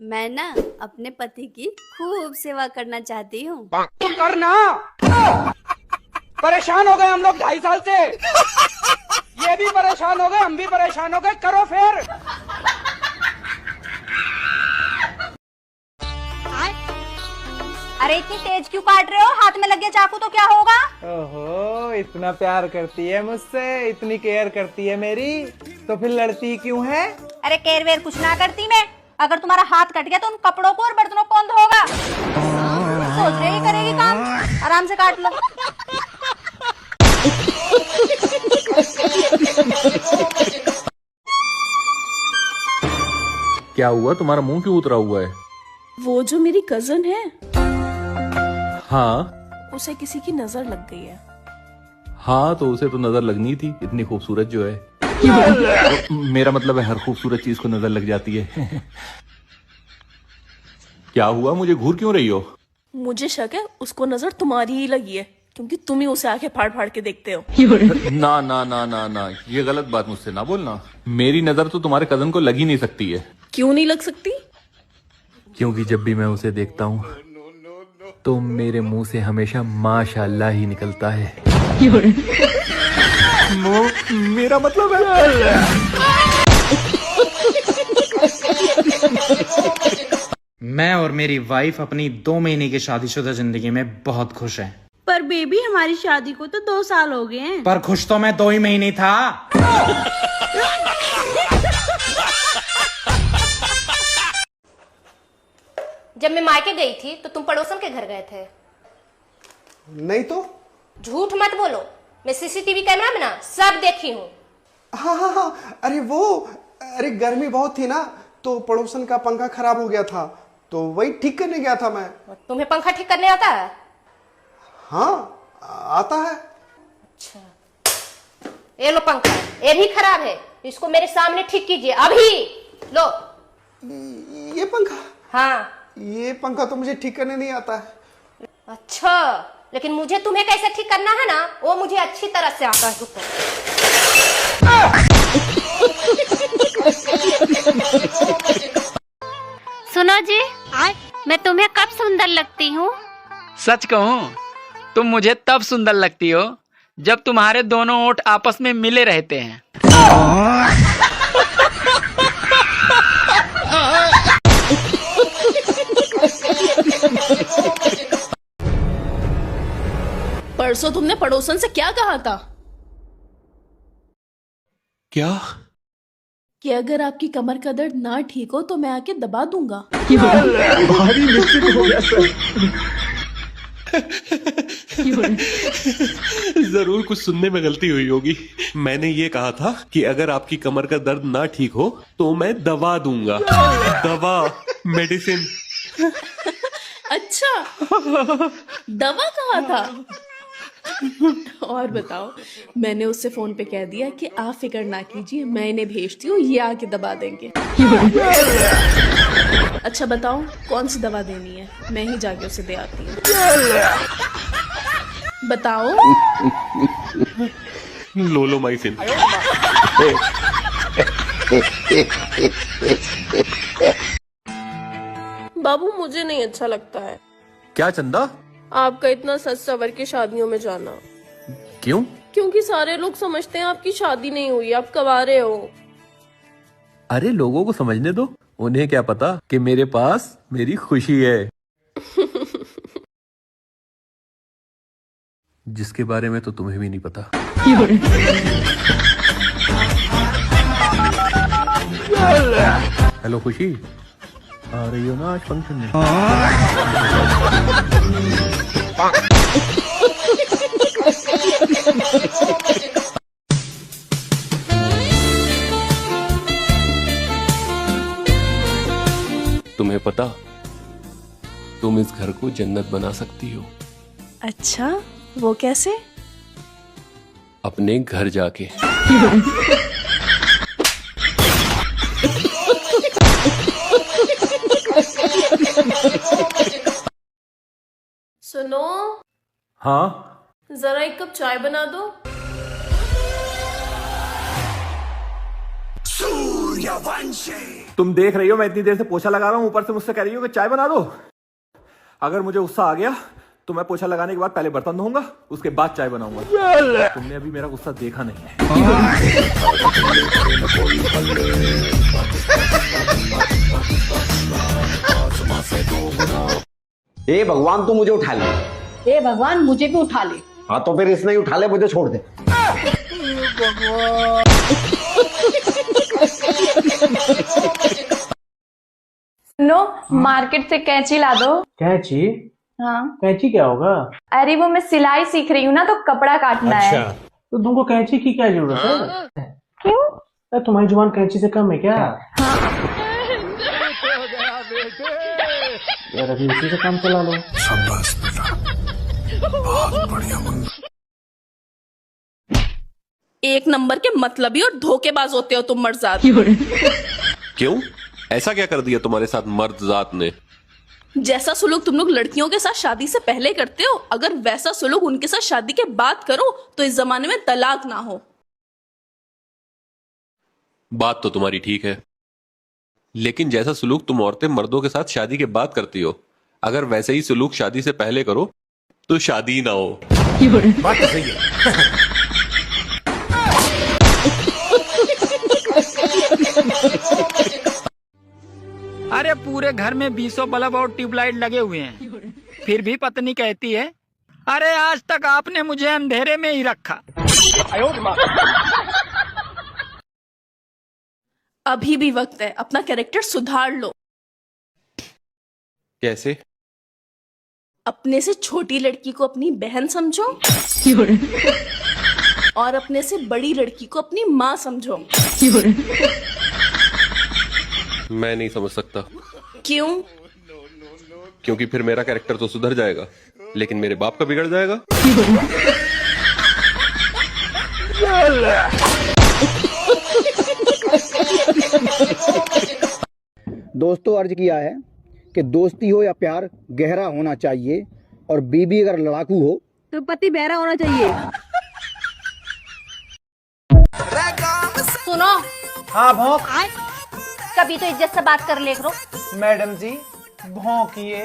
मैं ना अपने पति की खूब सेवा करना चाहती हूँ। करना परेशान हो गए हम लोग 2.5 साल से। ये भी परेशान हो गए, हम भी परेशान हो गए। करो फिर। अरे इतनी तेज क्यों काट रहे हो? हाथ में लग गया चाकू तो क्या होगा? ओहो, इतना प्यार करती है मुझसे, इतनी केयर करती है मेरी, तो फिर लड़ती क्यों है? अरे केयर वेयर कुछ ना करती मैं। अगर तुम्हारा हाथ कट गया तो उन कपड़ों को और बर्तनों को कौन धोगा? सोच रही करेगी काम, आराम से काट लो। क्या हुआ? तुम्हारा मुंह क्यों उतरा हुआ है? वो जो मेरी कजन है, हाँ उसे किसी की नजर लग गई है। हाँ, तो उसे तो नजर लगनी थी, इतनी खूबसूरत जो है। मेरा मतलब है हर खूबसूरत चीज को नजर लग जाती है। क्या हुआ? मुझे घूर क्यों रही हो? मुझे शक है उसको नजर तुम्हारी ही लगी है, क्योंकि तुम ही उसे आंखें फाड़ फाड़ के देखते हो। ना ना ना ना ना, ये गलत बात मुझसे ना बोलना। मेरी नजर तो तुम्हारे कजन को लग ही नहीं सकती है। क्यों नहीं लग सकती? क्योंकि जब भी मैं उसे देखता हूँ तो मेरे मुंह से हमेशा माशाल्लाह ही निकलता है। मेरा मतलब है मैं और मेरी वाइफ अपनी 2 महीने की शादीशुदा जिंदगी में बहुत खुश हैं। पर बेबी हमारी शादी को तो 2 साल हो गए हैं। पर खुश तो मैं 2 ही महीने था। जब मैं मायके गई थी तो तुम पड़ोसन के घर गए थे। नहीं तो। झूठ मत बोलो, मैं सीसीटीवी कैमरा में ना सब देखी हूँ। हाँ हाँ हाँ, अरे गर्मी बहुत थी ना, तो पड़ोसन का पंखा खराब हो गया था, तो वही ठीक करने गया था मैं। तुम्हें पंखा ठीक करने आता है? हाँ आता है। अच्छा, ये लो पंखा, ये भी खराब है, इसको मेरे सामने ठीक कीजिए अभी। लो। ये पंखा? हाँ। ये पंखा तो मुझे ठीक करने नहीं आता है। अच्छा, लेकिन मुझे तुम्हें कैसे ठीक करना है ना, वो मुझे अच्छी तरह से आता है। सुनो जी, मैं तुम्हें कब सुंदर लगती हूँ? सच कहूं, तुम मुझे तब सुंदर लगती हो जब तुम्हारे दोनों ओंठ आपस में मिले रहते हैं। परसों तुमने पड़ोसन से क्या कहा था? क्या? कि अगर आपकी कमर का दर्द ना ठीक हो तो मैं आके दबा दूंगा। भारी मिस्टेक हो गया सर। जरूर कुछ सुनने में गलती हुई होगी। मैंने ये कहा था कि अगर आपकी कमर का दर्द ना ठीक हो तो मैं दवा दूंगा। दवा, मेडिसिन। अच्छा, दवा कहा था? और बताओ, मैंने उससे फोन पे कह दिया कि आप फिक्र ना कीजिए, मैं इन्हें भेजती हूँ, ये आके दबा देंगे। अच्छा बताओ, कौन सी दवा देनी है? मैं ही जाके उसे दे आती हूँ। बताओ। लोलोमाइसिन। बाबू, मुझे नहीं अच्छा लगता है क्या चंदा? आपका इतना सज सवर के शादियों में जाना। क्यों? क्योंकि सारे लोग समझते हैं आपकी शादी नहीं हुई, आप कवारे हो। अरे लोगों को समझने दो, उन्हें क्या पता कि मेरे पास मेरी खुशी है। जिसके बारे में तो तुम्हें भी नहीं पता। हेलो खुशी, आ रही हो ना आज फंक्शन में? तुम्हें पता, तुम इस घर को जन्नत बना सकती हो। अच्छा, वो कैसे? अपने घर जाके। सुनो। हाँ? जरा 1 कप चाय बना दो। तुम देख रही हो मैं इतनी देर से पोछा लगा रहा हूँ, ऊपर से मुझसे कह रही हो कि चाय बना दो। अगर मुझे गुस्सा आ गया तो मैं पोछा लगाने के बाद पहले बर्तन धोऊंगा, उसके बाद चाय बनाऊंगा। तुमने अभी मेरा गुस्सा देखा नहीं है। हे भगवान तू मुझे उठा ले। हे भगवान मुझे भी उठा ले। हाँ तो फिर इसने ही उठा ले, मुझे छोड़ दे। नो, मार्केट से कैंची ला दो। कैंची? हाँ। कैंची क्या होगा? अरे वो मैं सिलाई सीख रही हूँ ना, तो कपड़ा काटना है। तो तुमको कैंची की क्या जरूरत है? क्यों? तुम्हारी जुबान कैंची से कम है क्या? यार अभी उसी से काम चला लो। एक नंबर के मतलबी और धोखेबाज होते हो तुम मर्दात। क्यों? ऐसा क्या कर दिया तुम्हारे साथ मर्द जात ने? जैसा सुलूक तुम लोग लड़कियों के साथ शादी से पहले करते हो, अगर वैसा सुलूक उनके साथ शादी के बाद करो तो इस जमाने में तलाक ना हो। बात तो तुम्हारी ठीक है, लेकिन जैसा सुलूक तुम औरतें मर्दों के साथ शादी के बाद करती हो, अगर वैसे ही सुलूक शादी से पहले करो तो शादी ही ना हो। बात तो सही है। अरे पूरे घर में 20 बल्ब और ट्यूबलाइट लगे हुए हैं, फिर भी पत्नी कहती है अरे आज तक आपने मुझे अंधेरे में ही रखा। अभी भी वक्त है, अपना कैरेक्टर सुधार लो। कैसे? अपने से छोटी लड़की को अपनी बहन समझो और अपने से बड़ी लड़की को अपनी माँ समझो। मैं नहीं समझ सकता। क्यों? क्योंकि फिर मेरा कैरेक्टर तो सुधर जाएगा, लेकिन मेरे बाप का बिगड़ जाएगा। दोस्तों अर्ज किया है कि दोस्ती हो या प्यार गहरा होना चाहिए, और बीबी अगर लड़ाकू हो तो पति बहरा होना चाहिए। सुनो। हाँ भौंक। कभी तो इज्जत से बात कर ले करो। मैडम जी भौंकिए।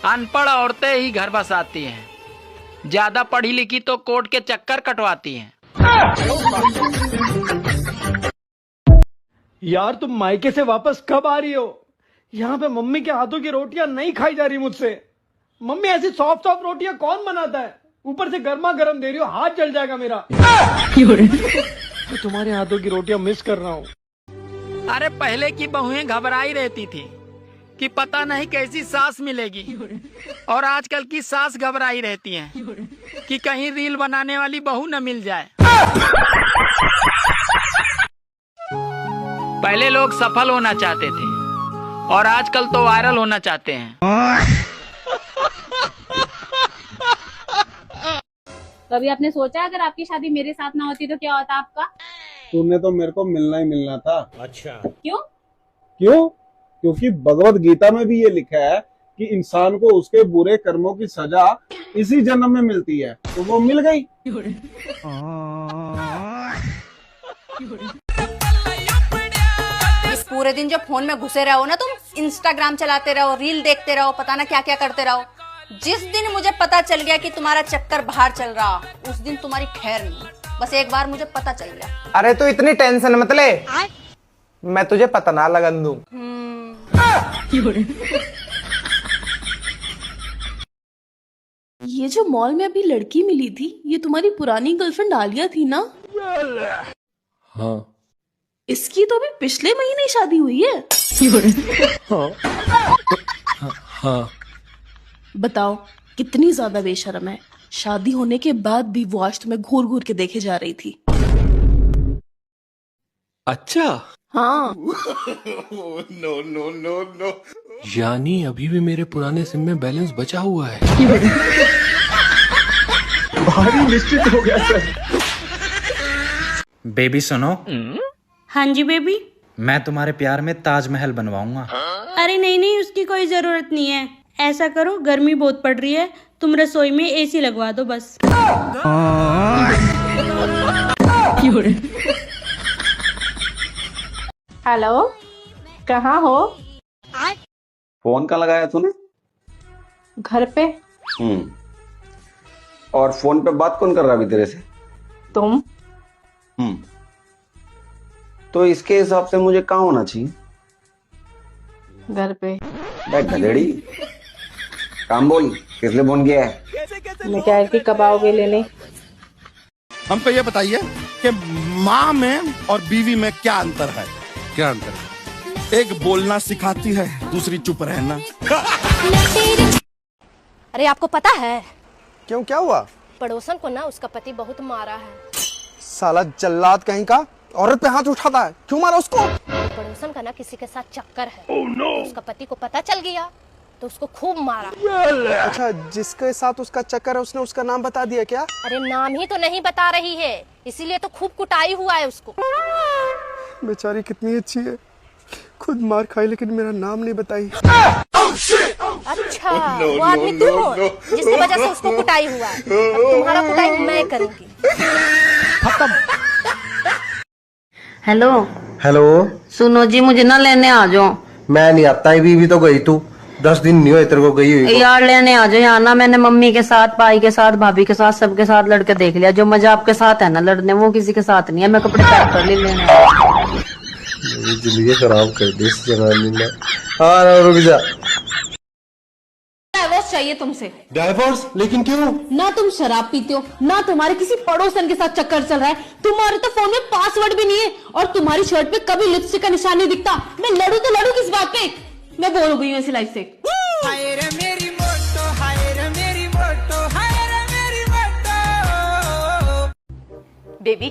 अनपढ़ औरतें ही घर बसाती हैं, ज्यादा पढ़ी लिखी तो कोर्ट के चक्कर कटवाती हैं। यार तुम मायके से वापस कब आ रही हो? यहाँ पे मम्मी के हाथों की रोटियां नहीं खाई जा रही मुझसे। मम्मी ऐसी सॉफ्ट सॉफ्ट रोटियां कौन बनाता है? ऊपर से गर्मा गर्म दे रही हो, हाथ जल जाएगा मेरा। मैं तुम्हारे हाथों की रोटियां मिस कर रहा हूँ। अरे पहले की बहुएं घबराई रहती थी कि पता नहीं कैसी सास मिलेगी, और आजकल की सास घबराई रहती हैं कि कहीं रील बनाने वाली बहू न मिल जाए। पहले लोग सफल होना चाहते थे और आजकल तो वायरल होना चाहते हैं। कभी आपने सोचा अगर आपकी शादी मेरे साथ ना होती तो क्या होता आपका? तूने तो मेरे को मिलना ही मिलना था। अच्छा। क्यों? क्यों? क्योंकि भगवत गीता में भी ये लिखा है कि इंसान को उसके बुरे कर्मों की सजा इसी जन्म में मिलती है, तो वो मिल गई। पूरे दिन जो फोन में घुसे रहो ना तुम, इंस्टाग्राम चलाते रहो, रील देखते रहो, पता ना क्या क्या करते रहो। जिस दिन मुझे पता चल गया कि तुम्हारा चक्कर बाहर चल रहा, उस दिन तुम्हारी खैर नहीं। बस एक बार मुझे पता चल गया। अरे तू इतनी टेंशन मत ले, मैं तुझे पता ना लगन दूं। ये जो मॉल में अभी लड़की मिली थी, ये तुम्हारी पुरानी गर्लफ्रेंड आलिया थी ना? हाँ। इसकी तो अभी पिछले महीने शादी हुई है। हाँ। बताओ कितनी ज्यादा बेशर्म है, शादी होने के बाद भी वो आज तुम्हें घूर घूर के देखे जा रही थी। अच्छा। हाँ। No no no no. यानी अभी भी मेरे पुराने सिम में बैलेंस बचा हुआ है। भारी निश्चित हो गया सर। बेबी सुनो। हाँ जी बेबी। मैं तुम्हारे प्यार में ताजमहल बनवाऊंगा। अरे नहीं नहीं, उसकी कोई जरूरत नहीं है। ऐसा करो, गर्मी बहुत पड़ रही है, तुम रसोई में एसी लगवा दो बस। हेलो, कहाँ हो? फोन का लगाया तूने? घर पे। और फोन पे बात कौन कर रहा अभी तेरे से? तुम। तो इसके हिसाब से मुझे कहाँ होना चाहिए? घर पे। गधेड़ी, काम बोल, किस लिए फोन किया है? मैं कह रही थी कब आओगे लेने? हमको ये बताइए कि माँ में और बीवी में क्या अंतर है? क्या अंतर है? एक बोलना सिखाती है, दूसरी चुप रहना। अरे आपको पता है क्यों, क्या हुआ? पड़ोसन को ना उसका पति बहुत मारा है। साला जल्लाद कहीं का, औरत पे हाथ उठाता है, क्यों मारा उसको? पड़ोसन का ना किसी के साथ चक्कर है। तो उसका पति को पता चल गया तो उसको खूब मारा। अच्छा, जिसके साथ उसका चक्कर है उसने उसका नाम बता दिया क्या? अरे नाम ही तो नहीं बता रही है, इसीलिए तो खूब कुटाई हुआ है उसको। बेचारी कितनी अच्छी है, खुद मार खाई लेकिन मेरा नाम नहीं बताई। अच्छा, वो आदमी तुम हो जिसकी वजह से उसको कुटाई हुआ है। अब तुम्हारा कुटाई मैं करूंगी। हेलो हेलो, सुनो जी, मुझे ना लेने आ जाओ। मैं नहीं आता है, बीवी तो गई तू, 10 दिन नहीं हुए तेरे को गई हुई को। यार लेने आ जाओ यहाँ ना, मैंने मम्मी के साथ, भाई के साथ, भाभी के साथ, सबके साथ लड़के देख लिया। जो मजा आपके साथ है ना लड़ने, वो किसी के साथ नहीं है। मैं कपड़े पैक कर लेने मेरी जिंदगी खराब कर दी इस जनानी ने। हाँ रुक जा। डाइवोर्स चाहिए तुमसे। डाइवोर्स? लेकिन क्यों? ना तुम शराब पीते हो, ना तुम्हारे किसी पड़ोसन के साथ चक्कर चल रहा है, तुम्हारे तो फोन में पासवर्ड भी नहीं है, और तुम्हारी शर्ट पे कभी लिपस्टिक का निशान नहीं दिखता। मैं लड़ू तो लड़ू किस बात पे? मैं बोल गई हूँ ऐसी लाइफ से। बेबी,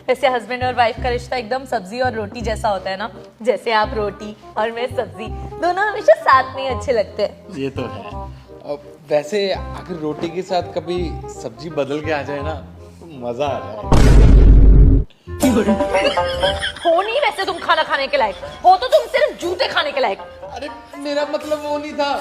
वैसे हस्बैंड और वाइफ का रिश्ता एकदम सब्जी और रोटी जैसा होता है ना। जैसे आप रोटी और मैं सब्जी, दोनों हमेशा साथ में अच्छे लगते हैं। ये तो है। वैसे अगर रोटी के साथ कभी सब्जी बदल के आ जाए ना तो मजा आ जाए। हो नहीं वैसे तुम खाना खाने के लायक, हो तो तुम सिर्फ जूते खाने के लायक। अरे मेरा मतलब वो नहीं था।